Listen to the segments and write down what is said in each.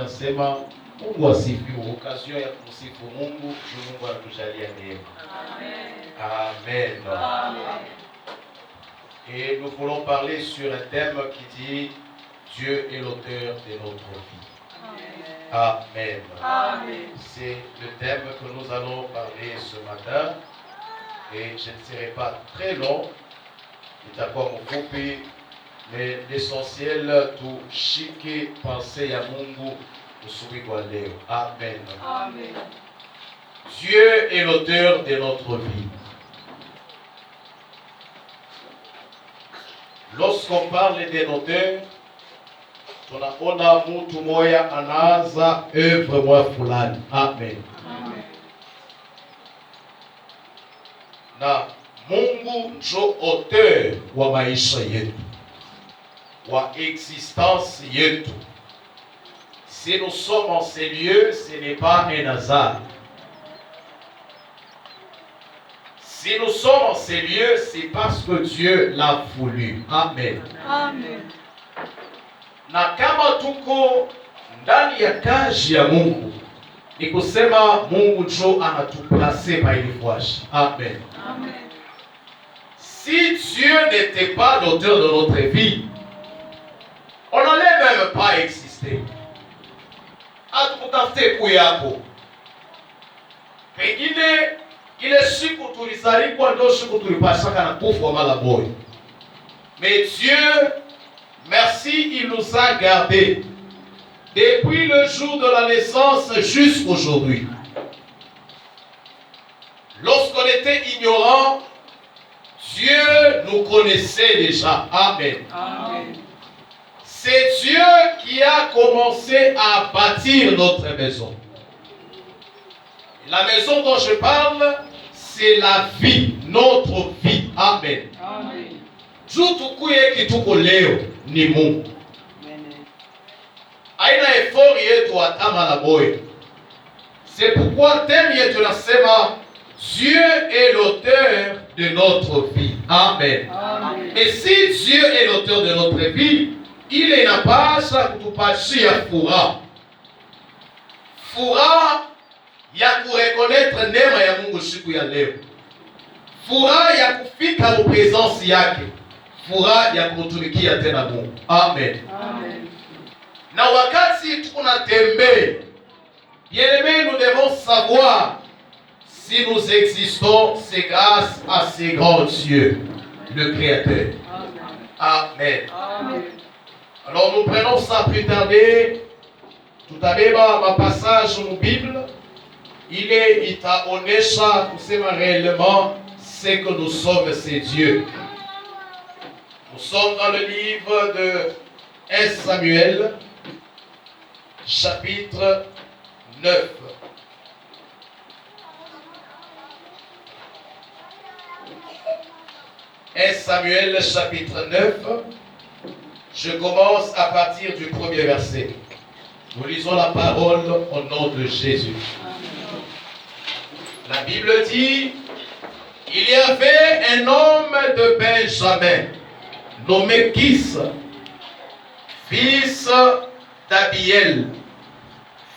nasema Mungu asifiwe. Occasion ya kumsifu Mungu, Mungu atujalie neema. Amen. Amen. Et nous voulons parler sur un thème qui dit Dieu est l'auteur de notre vie. Amen. Amen. C'est le thème que nous allons parler ce matin. Et je ne serai pas très long. Itakuwa mfupi, mais l'essentiel tushike pensée ya Mungu usiku kwa leo. Amen. Amen. Dieu est l'auteur de notre vie. Lorsqu'on parle d'un auteur, tunaona mtu moya anaanza œuvre moya fulani. Amen. Amen. Na Mungu njo auteur wa maisha yetu, wa existence yetu. Si nous sommes en ces lieux, ce n'est pas un hasard. Si nous sommes en ces lieux, c'est parce que Dieu l'a voulu. Amen. Amen. Na kama tuko ndani ya kazi ya Mungu, ni kusema Mungu njo anatuplace pa ili fwashi. Amen. Amen. Si Dieu n'était pas l'auteur de notre vie, on n'allait même pas exister. Atukutafute kuyako. Pengine ile siku tulizalikuwa ndo siku tulipasaka na kufa mala boy. Mais Dieu, merci, il nous a gardés depuis le jour de la naissance jusqu'aujourd'hui. Lorsqu'on était ignorant, Dieu nous connaissait déjà. Amen. Amen. C'est Dieu qui a commencé à bâtir notre maison. La maison dont je parle, c'est la vie, notre vie. Amen. Amen. Jutukuye kituko leo ni Mungu. Aina effort yetu atama la boy. C'est pourquoi thème yetu nasema Dieu est l'auteur de notre vie. Amen. Amen. Et si Dieu est l'auteur de notre vie, il inapasha kutupashia furaha. Furaha ya kureconnaître neema ya Mungu siku ya leo. Furaha ya kufika mu presence yake. Furaha ya kumtumikia tena Mungu. Amen. Amen. Na wakati tunatembea, bien-aimés, nous devons savoir si nous existons, c'est grâce à ce grand Dieu, le Créateur. Amen. Amen. Alors nous prenons ça plus tarder. Tout à l'heure, ma passage dans la Bible, il itaonesha kusema réellement ce que nous sommes, c'est Dieu. Nous sommes dans le livre de 1 Samuel, chapitre 9. Samuel, chapitre 9. Je commence à partir du premier verset. Nous lisons la parole au nom de Jésus. La Bible dit, il y avait un homme de Benjamin, nommé Kis, fils d'Abiel,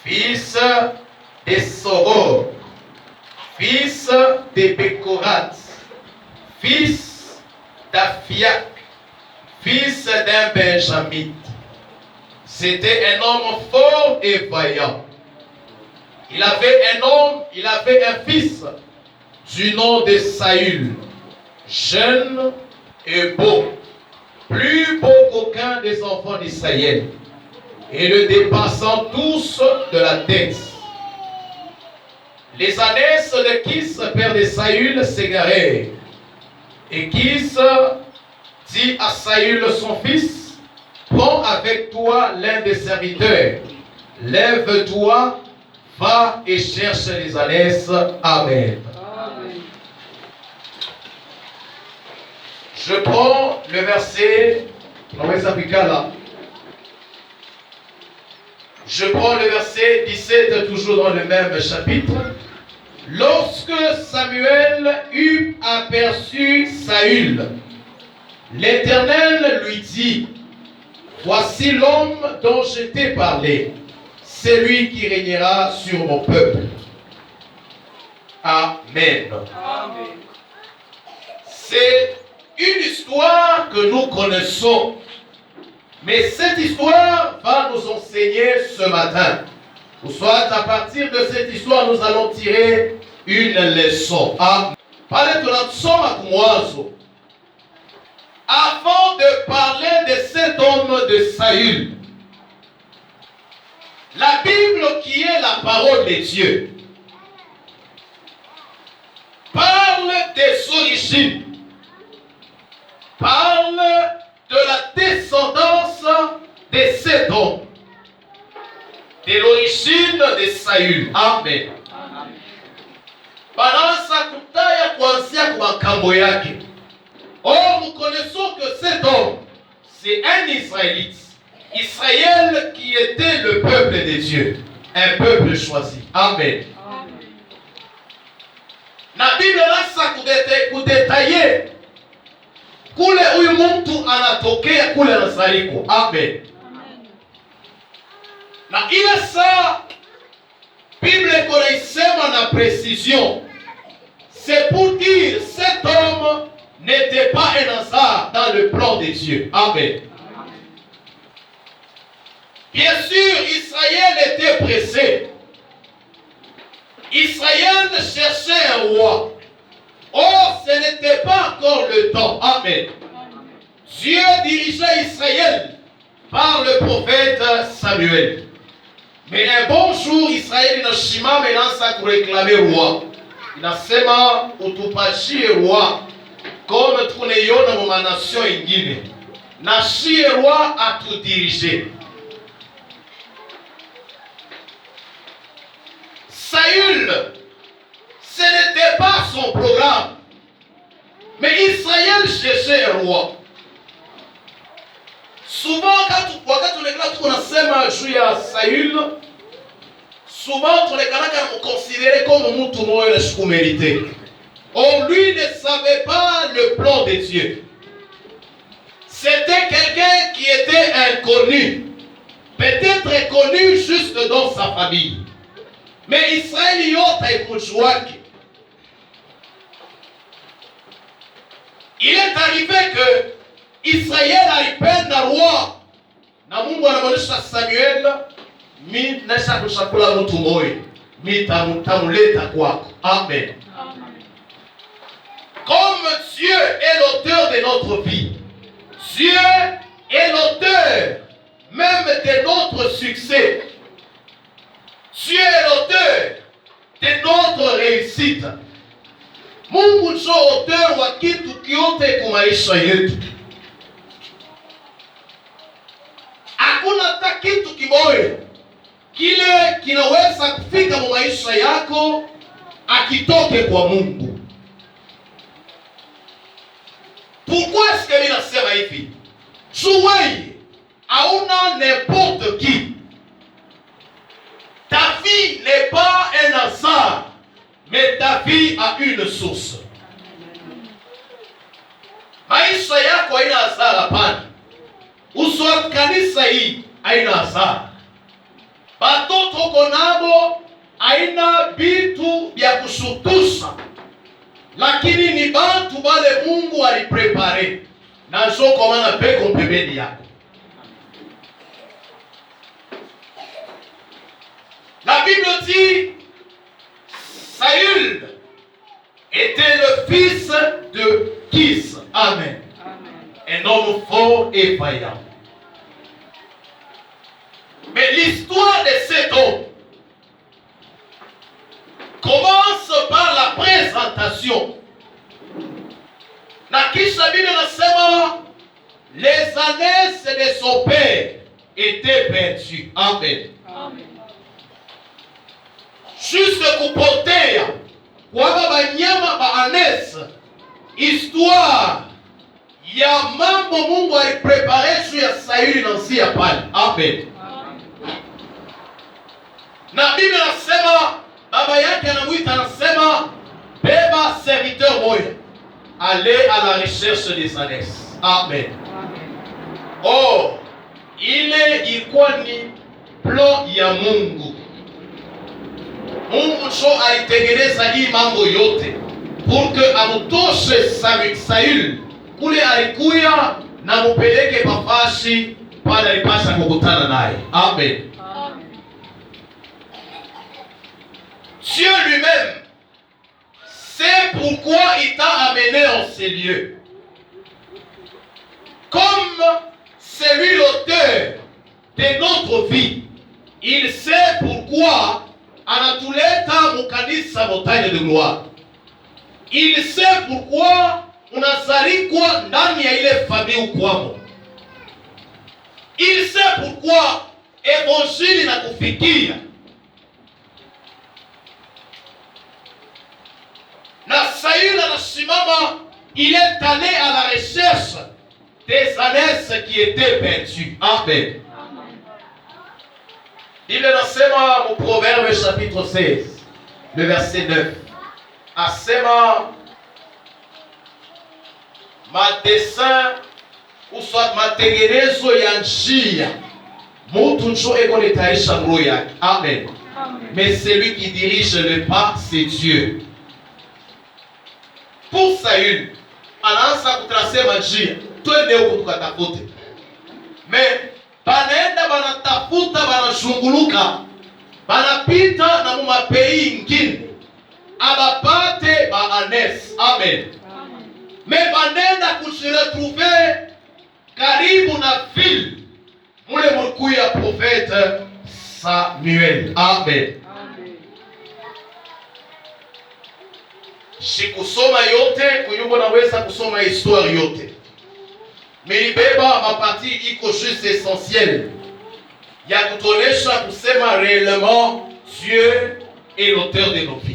fils de Soror, fils de Bekorat, fils d'Aphiac, fils d'un Benjamite. C'était un homme fort et vaillant. Il avait un fils du nom de Saül, jeune et beau, plus beau qu'aucun des enfants d'Israël, et le dépassant tous de la tête. Les années de Kis, père de Saül, s'égarèrent. Et Kis dit à Saül son fils, prends avec toi l'un des serviteurs, lève-toi, va et cherche les ânesses. Amen. Amen. Je prends le verset, je prends le verset 17, toujours dans le même chapitre. Lorsque Samuel eut aperçu Saül, l'Éternel lui dit, voici l'homme dont je t'ai parlé. c'est lui qui régnera sur mon peuple. Amen. Amen. C'est une histoire que nous connaissons. Mais cette histoire va nous enseigner ce matin. Ou soit à partir de cette histoire, nous allons tirer une leçon. Pale tunasoma kumwanzo. Avant de parler de cet homme de Saül, la Bible qui est la parole de Dieu parle des origines, parle de la descendance de cet homme, de l'origine de Saül. Amen. Banaanza kutaya kuanzia kwa makambo yake. Or, nous connaissons que cet homme, c'est un Israélite. Israël qui était le peuple de Dieu. Un peuple choisi. Amen. Na Bible nasa kudetaye kule huyu mtu anatokea kule anasaliko. Amen. Na ile saa Bible konaisema na précision. C'est pour dire cet homme n'était pas un hasard dans le plan de Dieu. Amen. Bien sûr, Israël était pressé. Israël cherchait un roi. Or, ce n'était pas encore le temps. Amen. Dieu dirigeait Israël par le prophète Samuel. Mais un bon jour, Israël inashimama inaanza kureklame roi. Inasema utupashie roi comme tunaiona mu manation ingine. Na shie roi atudirige. Saül, ce n'était pas son programme. Mais Israël cherchait un roi. Souvent, wakati tunekala tunasema juu ya Saül, souvent tunekala kama considéré comme mtu moyo na shikumérité. Or, lui ne savait pas le plan de Dieu. C'était quelqu'un qui était inconnu. Peut-être connu juste dans sa famille. Mais Israël yote haikujwake. Il est arrivé que Israël alipenda roi. Na Mungu anamwonyesha Samuel, mi nasha kushakula mtu moyo. Mi tamuleta kwako. Amen. Comme Dieu est l'auteur de notre vie, Dieu est l'auteur même de notre succès. Dieu est l'auteur de notre réussite. Mungu ndio auteur wa kitu kyote kwa maisha yetu. Hakuna hata kitu kimoja kile kinaweza kufika mu maisha yako akitoke kwa Mungu. Pourquoi est-ce que ninasema hivi? Jouer hauna n'importe qui. Ta vie n'est pas un hasard, mais ta vie a une source. Maisha yako haina hasara hapana. Uso wa kanisa hii haina hasara. Batoto konabo haina vitu vya kushutusha. Lakini ni bantu bale Mungu aliprepare. Na njo kwa maana peko pembeni yako. La Bible dit, Saül était le fils de Kis. Amen. Un homme fort et vaillant. Mais l'histoire de cet homme commence par la présentation. Na kisha Bible nasema, les années de son père étaient perdues. Amen. Amen. Juste kupotea kwa banyama ba anes histoire ya mambo Mungu aliprepare juu ya Sauli na nzia pale. Amen. Na Biblia nasema baba yake anamuita anasema beba serviteur moya aller à la recherche des ânesses. Amen. Or ile ilikuwa ni plan ya Mungu. Mungu ndio alitengeneza hii mambo yote pour que amutoshe Sauli kule alikuya na mupeleke pafashi pale alipasha kukutana naye. Amen. Dieu lui-même sait pourquoi il t'a amené en ces lieux. Comme c'est lui l'auteur de notre vie, il sait pourquoi anatuleta mukanisa montagne de gloire. Il sait pourquoi unazalikwa ndani ya ile famille ukwamo. Il sait pourquoi évangile inakufikia. Na Saül anasimama, il est allé à la recherche des ânesses qui étaient perdues. Amen. Il nasema au Proverbe chapitre 16, le verset 9. Asema madessin ou soit matengenezo ya njia mutu njo eko netaisha roho yake. Amen. Mais celui qui dirige le pas, c'est Dieu. Pour Saül, anaanza kutrase njia, twende huko tukatafute. Mais banaenda banatafuta, banashunguluka, banapita na mumapei ingine abapate baanes. Amen. Mais banenda kujiretrouver karibu na ville mule mkuya prophète Samuel. Amen. Sikusoma yote, kuyumbo naweza kusoma histoire yote. Milibeba mapati iko juste essentiel ya kutonesha kusema réellement Dieu est l'auteur de nos vies.